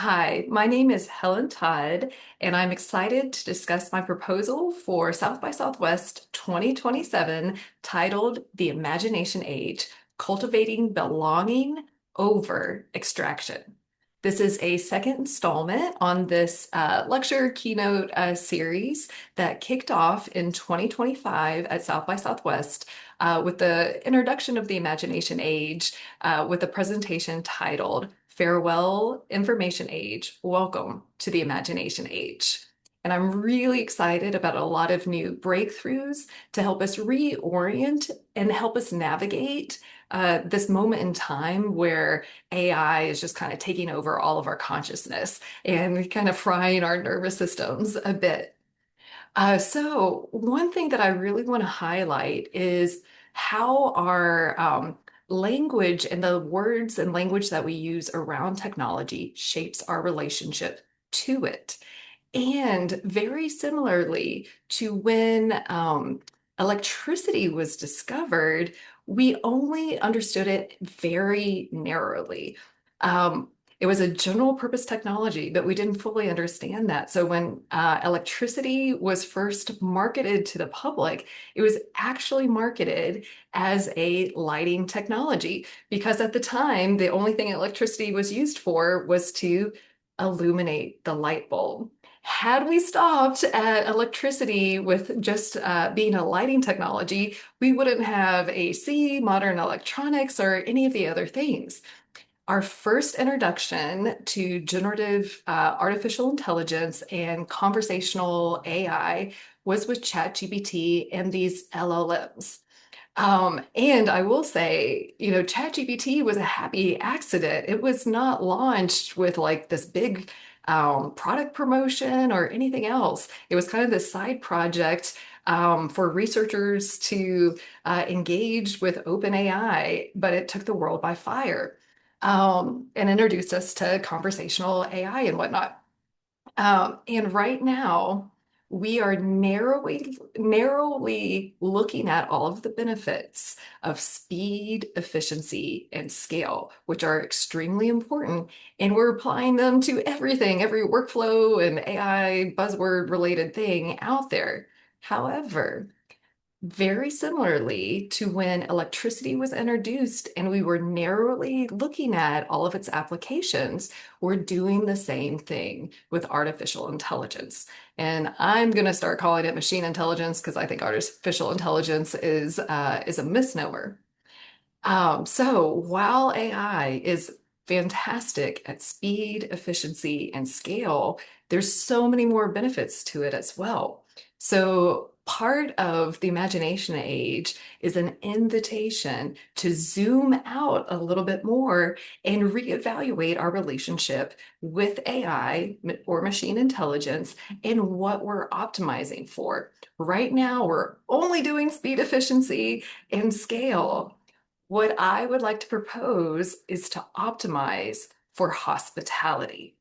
Hi, my name is Helen Todd, and I'm excited to discuss my proposal for South by Southwest 2027 titled The Imagination Age: Cultivating Belonging Over Extraction. This is a second installment on this lecture keynote series that kicked off in 2025 at South by Southwest with the introduction of the Imagination Age with a presentation titled Farewell Information Age, Welcome to the Imagination Age. And I'm really excited about a lot of new breakthroughs to help us reorient and help us navigate this moment in time where AI is just kind of taking over all of our consciousness and kind of frying our nervous systems a bit. So one thing that I really want to highlight is how our language and the words and language that we use around technology shapes our relationship to it. And very similarly to when electricity was discovered, we only understood it very narrowly. Um, it was a general purpose technology, but we didn't fully understand that. So when electricity was first marketed to the public, it was actually marketed as a lighting technology because at the time, the only thing electricity was used for was to illuminate the light bulb. Had we stopped at electricity with just being a lighting technology, we wouldn't have AC, modern electronics, or any of the other things. Our first introduction to generative artificial intelligence and conversational AI was with ChatGPT and these LLMs. And I will say, ChatGPT was a happy accident. It was not launched with like this big product promotion or anything else. It was kind of this side project for researchers to engage with OpenAI, but it took the world by fire and introduced us to conversational AI and whatnot. And right now, we are narrowly looking at all of the benefits of speed, efficiency, and scale, which are extremely important. And we're applying them to everything, every workflow and AI buzzword related thing out there. However, very similarly to when electricity was introduced and we were narrowly looking at all of its applications, we're doing the same thing with artificial intelligence. And I'm going to start calling it machine intelligence because I think artificial intelligence is a misnomer. So while AI is fantastic at speed, efficiency, and scale, there's so many more benefits to it as well. So part of the imagination age is an invitation to zoom out a little bit more and reevaluate our relationship with AI or machine intelligence and what we're optimizing for. Right now, we're only doing speed, efficiency, and scale. What I would like to propose is to optimize for hospitality.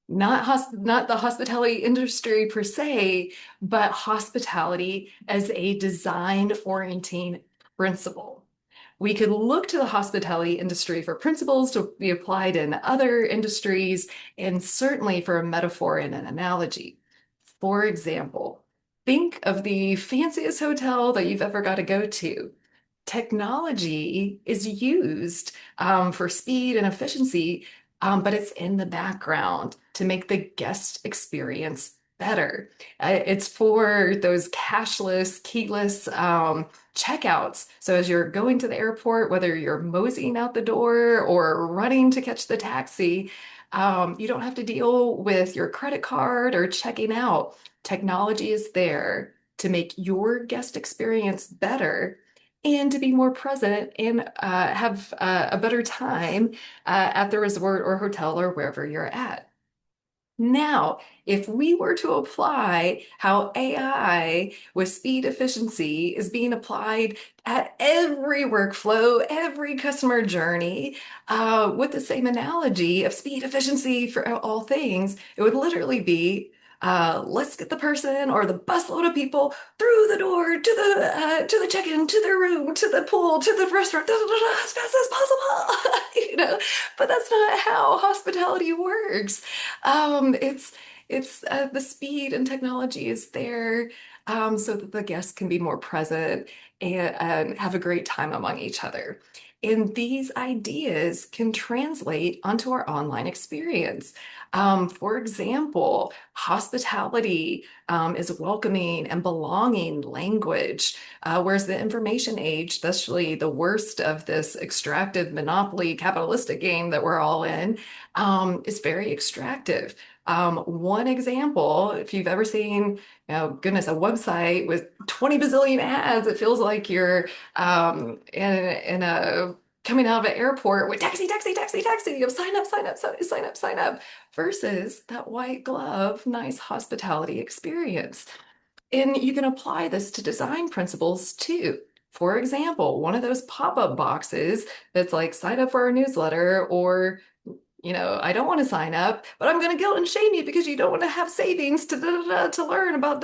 Not the hospitality industry per se, but hospitality as a design orienting principle. We could look to the hospitality industry for principles to be applied in other industries, and certainly for a metaphor and an analogy. For example, think of the fanciest hotel that you've ever got to go to. Technology is used for speed and efficiency, but it's in the background to make the guest experience better. It's for those cashless, keyless checkouts. So as you're going to the airport, whether you're moseying out the door or running to catch the taxi, you don't have to deal with your credit card or checking out. Technology is there to make your guest experience better and to be more present and have a better time at the resort or hotel or wherever you're at. Now, if we were to apply how AI with speed efficiency is being applied at every workflow, every customer journey, with the same analogy of speed efficiency for all things, it would literally be Let's get the person or the busload of people through the door to the check-in, to their room, to the pool, to the restaurant, da, da, da, da, as fast as possible. But that's not how hospitality works. It's the speed and technology is there so that the guests can be more present and have a great time among each other. And these ideas can translate onto our online experience. For example, hospitality is welcoming and belonging language, whereas the information age, especially the worst of this extractive monopoly capitalistic game that we're all in, is very extractive. One example, if you've ever seen, goodness, a website with 20 bazillion ads, it feels like you're in a coming out of an airport with taxi, taxi, taxi, taxi. You sign up, sign up, sign up, sign up, versus that white glove, nice hospitality experience. And you can apply this to design principles too. For example, one of those pop-up boxes that's like sign up for our newsletter or I don't want to sign up, but I'm going to guilt and shame you because you don't want to have savings to learn about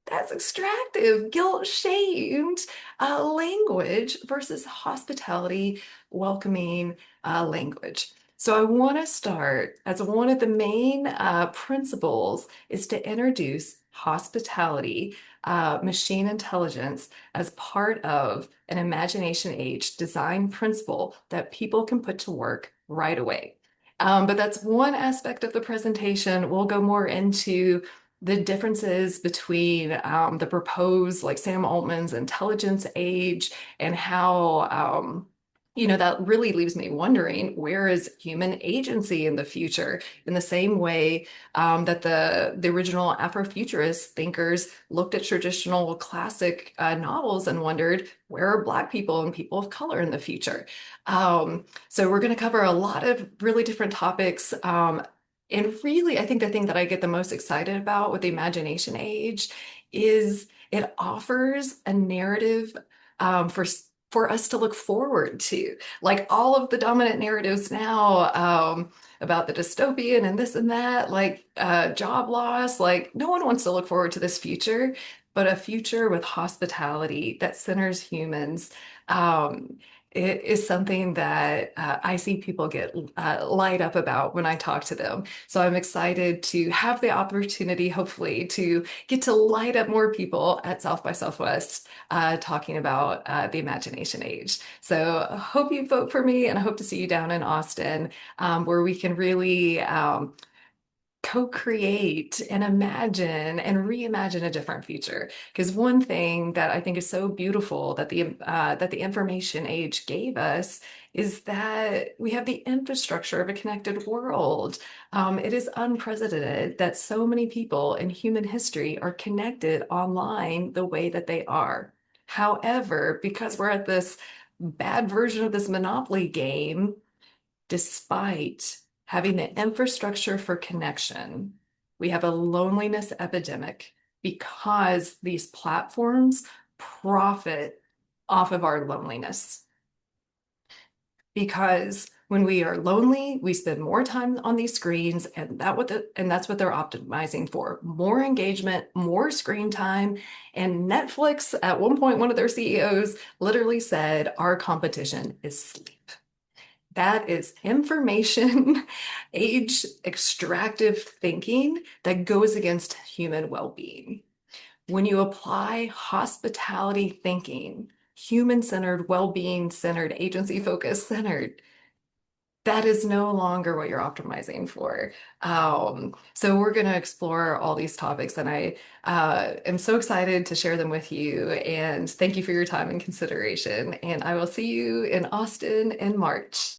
That's extractive, guilt-shamed language versus hospitality, welcoming language. So I want to start as one of the main principles is to introduce hospitality, machine intelligence as part of an imagination age design principle that people can put to work right away. But that's one aspect of the presentation. We'll go more into the differences between the proposed, like Sam Altman's intelligence age and how that really leaves me wondering, where is human agency in the future? In the same way that the original Afrofuturist thinkers looked at traditional classic novels and wondered, where are Black people and people of color in the future? So we're going to cover a lot of really different topics. And really, I think the thing that I get the most excited about with the imagination age is it offers a narrative for us to look forward to. Like all of the dominant narratives now about the dystopian and this and that, like job loss, like no one wants to look forward to this future, but a future with hospitality that centers humans. It is something that I see people get light up about when I talk to them. So I'm excited to have the opportunity, hopefully, to get to light up more people at South by Southwest talking about the imagination age. So I hope you vote for me, and I hope to see you down in Austin, where we can really co-create and imagine and reimagine a different future. Because one thing that I think is so beautiful that the information age gave us is that we have the infrastructure of a connected world. It is unprecedented that so many people in human history are connected online the way that they are. However, because we're at this bad version of this Monopoly game, despite having the infrastructure for connection, we have a loneliness epidemic because these platforms profit off of our loneliness. Because when we are lonely, we spend more time on these screens, and that's what they're optimizing for. More engagement, more screen time. And Netflix, at one point, one of their CEOs literally said, our competition is sleep. That is information age extractive thinking that goes against human well-being. When you apply hospitality thinking, human-centered, well-being centered, agency focused centered, that is no longer what you're optimizing for. So we're going to explore all these topics, and I am so excited to share them with you. And thank you for your time and consideration. And I will see you in Austin in March.